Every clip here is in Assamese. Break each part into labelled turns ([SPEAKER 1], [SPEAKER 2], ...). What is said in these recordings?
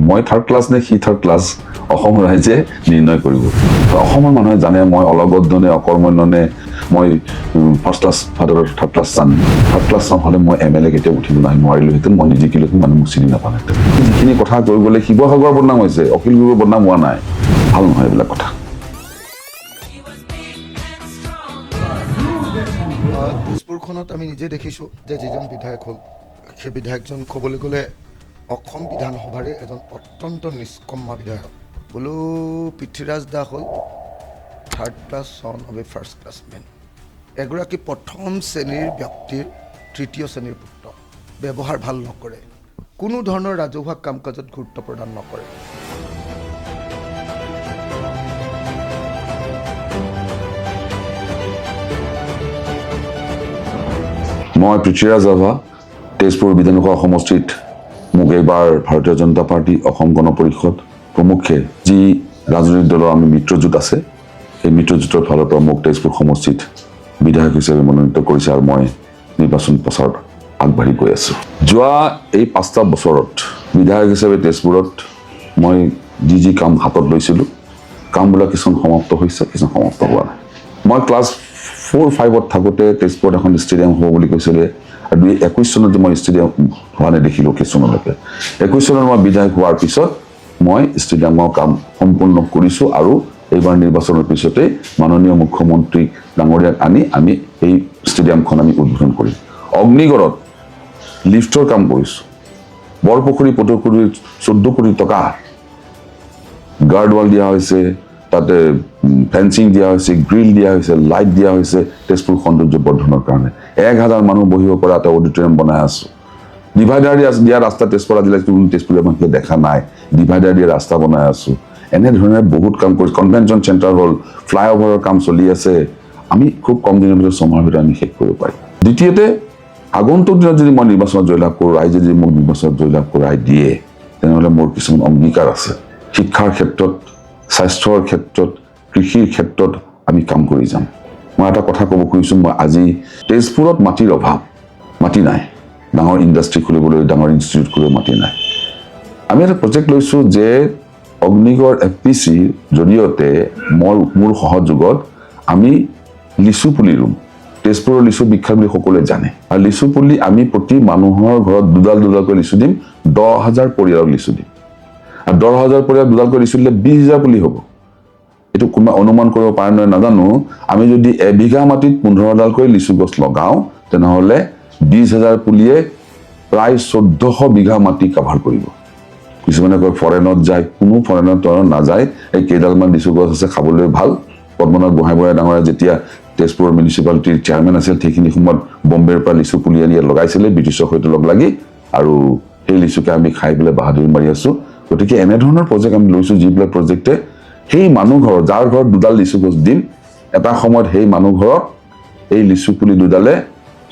[SPEAKER 1] মই থাৰ্ড ক্লাছ নে সি থাৰ্ড ক্লাছ অসম ৰাইজে নিৰ্ণয় কৰিব অসমৰ মানুহে জানে মই অলগদ্ধ নে অকৰ্মণ্য নে মই first class father third class চান হ'লে মই MLA কেতিয়াও উঠিব নোৱাৰিলোহেঁতেন মই নিজিকিলোহেঁতেন মানুহ মোক চিনি নাপালেহেঁতেন যিখিনি কথা কৈ গ'লে শিৱসাগৰ বদনাম হৈছে অখিল গগৈ বদনাম হোৱা নাই ভাল নহয় এইবিলাক কথা
[SPEAKER 2] তেজপুৰখনত আমি নিজে দেখিছোঁ যে যিজন বিধায়ক হ'ল সেই বিধায়কজন ক'বলৈ গ'লে অসম বিধানসভাৰে এজন অত্যন্ত নিষ্কম্মা বিধায়ক বোলো পৃথ্বীৰাজ দাস হ'ল third class son of a first class man এগৰাকী প্ৰথম শ্ৰেণীৰ ব্যক্তিৰ তৃতীয় শ্ৰেণীৰ পুত্ৰ ব্যৱহাৰ ভাল নকৰে কোনো ধৰণৰ ৰাজহুৱা কাম কাজত গুৰুত্ব প্ৰদান নকৰে
[SPEAKER 1] মই পৃথ্বীৰাজ ৰাভা তেজপুৰ বিধানসভা সমষ্টিত মোক এইবাৰ ভাৰতীয় জনতা পাৰ্টি অসম গণ পৰিষদ প্ৰমুখ্যে যি ৰাজনৈতিক দলৰ আমি মিত্ৰজোঁট আছে সেই মিত্ৰজোঁটৰ ফালৰ পৰা মোক তেজপুৰ সমষ্টিত বিধায়ক হিচাপে মনোনীত কৰিছে আৰু মই নিৰ্বাচন প্ৰচাৰত আগবাঢ়ি গৈ আছোঁ যোৱা এই 5টা বছৰত বিধায়ক হিচাপে তেজপুৰত মই যি কাম হাতত লৈছিলোঁ কামবিলাক কিছুমান সমাপ্ত হৈছে কিছুমান সমাপ্ত হোৱা নাই মই ক্লাছ 4-5ত থাকোঁতে তেজপুৰত এখন ষ্টেডিয়াম হ'ব বুলি কৈছিলে আৰু 2021 চনত মই ষ্টেডিয়াম হোৱা নেদেখিলোঁ কিছুমানলৈকে 21 চনত মই বিধায়ক হোৱাৰ পিছত মই ষ্টেডিয়ামৰ কাম সম্পূৰ্ণ কৰিছোঁ আৰু এইবাৰ নিৰ্বাচনৰ পিছতে মাননীয় মুখ্যমন্ত্ৰী ডাঙৰীয়াক আনি আমি এই ষ্টেডিয়ামখন আমি উদ্বোধন কৰিম অগ্নিগড়ত লিফ্টৰ কাম কৰিছোঁ বৰপুখুৰী পদুপুখুৰীত 14 কোটি টকা গাৰ্ড ৱাল দিয়া হৈছে তাতে ফেন্সিং দিয়া হৈছে গ্ৰিল দিয়া হৈছে লাইট দিয়া হৈছে তেজপুৰ সৌন্দৰ্য বৰ্ধনৰ কাৰণে 1000 মানুহ বহিব পৰা এটা অডিটৰিয়াম বনাই আছোঁ ডিভাইডাৰ দিয়া ৰাস্তা তেজপুৰ আজিলৈকে তেজপুৰীয়া মানুহে দেখা নাই ডিভাইডাৰ দিয়া ৰাস্তা বনাই আছোঁ এনেধৰণে বহুত কাম কৰিছোঁ কনভেনশ্যন চেণ্টাৰ হ'ল ফ্লাইঅভাৰৰ কাম চলি আছে আমি খুব কম দিনৰ ভিতৰত ছমাহৰ ভিতৰত আমি শেষ কৰিব পাৰিম দ্বিতীয়তে আগন্তুক দিনত যদি মই নিৰ্বাচনত জয়লাভ কৰোঁ ৰাইজে যদি মোক নিৰ্বাচনত জয়লাভ কৰাই দিয়ে তেনেহ'লে মোৰ কিছুমান অংগীকাৰ আছে শিক্ষাৰ ক্ষেত্ৰত স্বাস্থ্যৰ ক্ষেত্ৰত কৃষিৰ ক্ষেত্ৰত আমি কাম কৰি যাম মই এটা কথা ক'ব খুজিছোঁ মই আজি তেজপুৰত মাটিৰ অভাৱ মাটি নাই ডাঙৰ ইণ্ডাষ্ট্ৰি খুলিবলৈ ডাঙৰ ইনষ্টিটিউট খুলিবলৈ মাটি নাই আমি এটা প্ৰজেক্ট লৈছোঁ যে অগ্নিগড় FPCৰ জৰিয়তে মোৰ সহযোগত আমি লিচু পুলি ৰুম তেজপুৰৰ লিচু বিখ্যাত বুলি সকলোৱে জানে আৰু লিচু পুলি আমি প্ৰতি মানুহৰ ঘৰত দুডালকৈ লিচু দিম 10,000 পৰিয়ালক লিচু দিম আৰু 10,000 পৰিয়াল দুডালকৈ লিচু দিলে 20,000 পুলি হ'ব এইটো কোনোবা অনুমান কৰিব পাৰে নহয় নাজানো আমি যদি এবিঘা মাটিত 15ডালকৈ লিচু গছ লগাওঁ তেনেহ'লে 20,000 পুলিয়ে প্ৰায় 1400 বিঘা মাটি কাভাৰ কৰিব কিছুমানে কয় ফৰেনত যায় কোনো ফৰেনত নাযায় এই কেইডালমান লিচু গছ আছে খাবলৈ ভাল পদ্মনাথ গোহাঁইবুঢ়া ডাঙৰীয়া যেতিয়া তেজপুৰ মিউনিচিপালিটিৰ চেয়াৰমেন আছিল সেইখিনি সময়ত বম্বেৰ পৰা লিচু পুলি আনি লগাইছিলে ব্ৰিটিছৰ সৈতে লগ লাগি আৰু সেই লিচুকে আমি খাই পেলাই বাহাদুৰি মাৰি আছোঁ গতিকে এনেধৰণৰ প্ৰজেক্ট আমি লৈছোঁ যিবিলাক প্ৰজেক্টে সেই মানুহ ঘৰৰ যাৰ ঘৰত দুডাল লিচু গছ দিম এটা সময়ত সেই মানুহ ঘৰত এই লিচু পুলি দুডালে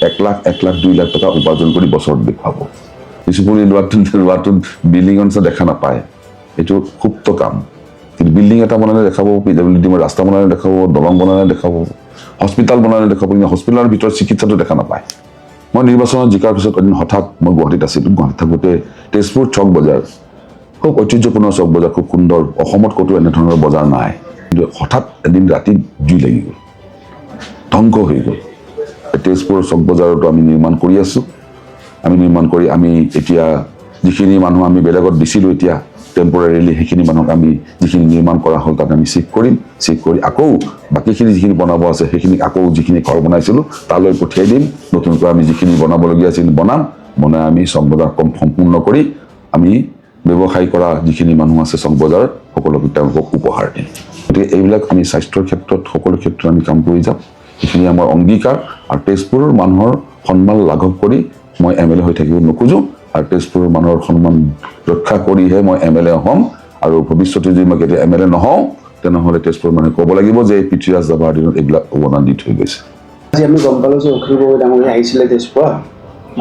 [SPEAKER 1] 1 লাখ 2 লাখ টকা উপাৰ্জন কৰি বছৰত দেখুৱাব লিচু পুলি লোৱাটো বিল্ডিঙৰ নিচিনা দেখা নাপায় এইটো সুপ্ত কাম কিন্তু বিল্ডিং এটা বনালে দেখাব PWD ৰাস্তা বনালে দেখাব দলং বনালে দেখাব হস্পিটেল বনালে দেখাব কিন্তু হস্পিটেলৰ ভিতৰত চিকিৎসাটো দেখা নাপায় মই নিৰ্বাচনত জিকাৰ পিছত এদিন হঠাৎ মই গুৱাহাটীত আছিলোঁ গুৱাহাটীত থাকোঁতে তেজপুৰ চক বজাৰ খুব ঐতিহ্যপূৰ্ণ চক বজাৰ খুব সুন্দৰ অসমত ক'তো এনেধৰণৰ বজাৰ নাই কিন্তু হঠাৎ এদিন ৰাতি জুই লাগি গ'ল ধ্বংস হৈ গ'ল তেজপুৰৰ চক বজাৰতো আমি নিৰ্মাণ কৰি আছোঁ আমি এতিয়া যিখিনি মানুহ আমি বেলেগত দিছিলোঁ এতিয়া টেম্পৰেৰিলি সেইখিনি মানুহক আমি যিখিনি নিৰ্মাণ কৰা হ'ল তাত আমি শিফ্ট কৰি আকৌ বাকীখিনি যিখিনি বনাব আছে সেইখিনি আকৌ যিখিনি ঘৰ বনাইছিলোঁ তালৈ পঠিয়াই দিম নতুনকৈ আমি যিখিনি বনাবলগীয়া আছিল বনাই আমি চক বজাৰ সম্পূৰ্ণ কৰি আমি ব্যৱসায় কৰা যিখিনি মানুহ আছে চক বজাৰত সকলোকে তেওঁলোকক উপহাৰ দিম গতিকে এইবিলাক আমি স্বাস্থ্যৰ ক্ষেত্ৰত সকলো ক্ষেত্ৰত আমি কাম কৰি যাম এইখিনি আমাৰ অংগীকাৰ আৰু তেজপুৰৰ মানুহৰ সন্মান লাঘৱ কৰি মই MLA হৈ থাকিব নোখোজোঁ আৰু তেজপুৰৰ মানুহৰ সন্মান ৰক্ষা কৰিহে মই MLA হ'ম আৰু ভৱিষ্যতে যদি মই কেতিয়া MLA নহওঁ তেনেহ'লে তেজপুৰৰ মানুহে ক'ব লাগিব যে পৃথ্বীৰাজ ৰাভাৰ দিনত এইবিলাক অৱদান দি থৈ গৈছে
[SPEAKER 3] আজি আমি গম পালোঁ যে অখিল গগৈ ডাঙৰীয়া আহিছিলে তেজপুৰত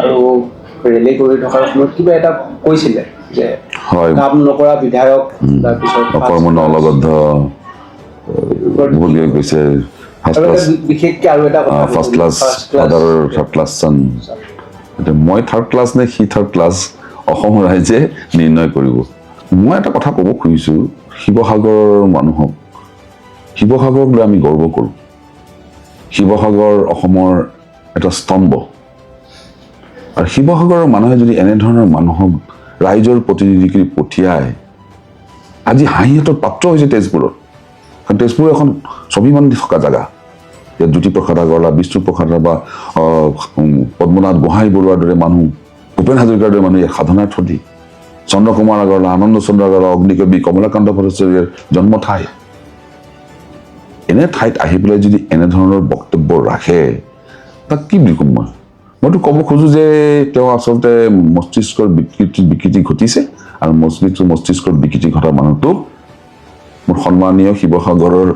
[SPEAKER 3] আৰু ৰেলী কৰি থকাৰ সময়ত কিবা এটা কৈছিলে যে কাম নকৰা বিধায়ক তাৰপিছত
[SPEAKER 1] অকৰ্মণ্য অলগদ্ধ বুলি কৈছে
[SPEAKER 3] বিশেষকৈ আৰু এটা
[SPEAKER 1] ফাৰ্ষ্ট ক্লাছ ফাদাৰৰ থাৰ্ড ক্লাছ চান মই থাৰ্ড ক্লাছ নে সি থাৰ্ড ক্লাছ অসম ৰাইজে নিৰ্ণয় কৰিব মই এটা কথা ক'ব খুজিছোঁ, শিৱসাগৰৰ মানুহক, শিৱসাগৰক লৈ আমি গৰ্ব কৰোঁ। শিৱসাগৰ অসমৰ এটা স্তম্ভ। আৰু শিৱসাগৰৰ মানুহে যদি এনেধৰণৰ মানুহক ৰাইজৰ প্ৰতিনিধি কৰি পঠিয়ায়, আজি হাঁহিহঁতৰ পাত্ৰ হৈছে তেজপুৰত। কাৰণ তেজপুৰ এখন স্বাভিমান থকা জেগা। ইয়াত জ্যোতিপ্ৰসাদ আগৰৱালা, বিষ্ণুপ্ৰসাদ ৰাভা, পদ্মনাথ গোহাঁই বৰুৱাৰ দৰে মানুহ, ভূপেন হাজৰিকাৰ দৰে মানুহ ইয়াত সাধনাৰ থলী। চন্দ্ৰকুমাৰ আগৰৱালা, আনন্দ চন্দ্ৰ আগৰৱালা, অগ্নিকবি কমলাকান্ত ভট্টাচাৰ্যৰ জন্ম ঠাই। এনে ঠাইত আহি পেলাই যদি এনেধৰণৰ বক্তব্য ৰাখে, তাক কি বুলি ক'ম মইতো ক'ব খোজোঁ যে তেওঁ আচলতে মস্তিষ্কৰ বিকৃতি ঘটিছে, আৰু মস্তিষ্কৰ বিকৃতি ঘটা মানুহটোক মোৰ সন্মানীয় শিৱসাগৰৰ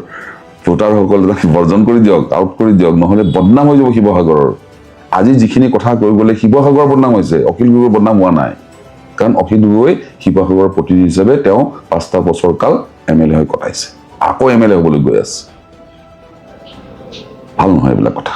[SPEAKER 1] ভোটাৰসকলে তাক বৰ্জন কৰি দিয়ক, আউট কৰি দিয়ক, নহ'লে বদনাম হৈ যাব শিৱসাগৰৰ। আজি যিখিনি কথা কৈ গ'লে শিৱসাগৰ বদনাম হৈছে, অখিল গগৈৰ বদনাম হোৱা নাই। কাৰণ অখিল গগৈ শিৱসাগৰৰ প্ৰতিনিধি হিচাপে তেওঁ 5টা বছৰ কাল MLA হৈ কটাইছে, আকৌ MLA হ'বলৈ গৈ আছে। ভাল নহয় এইবিলাক কথা।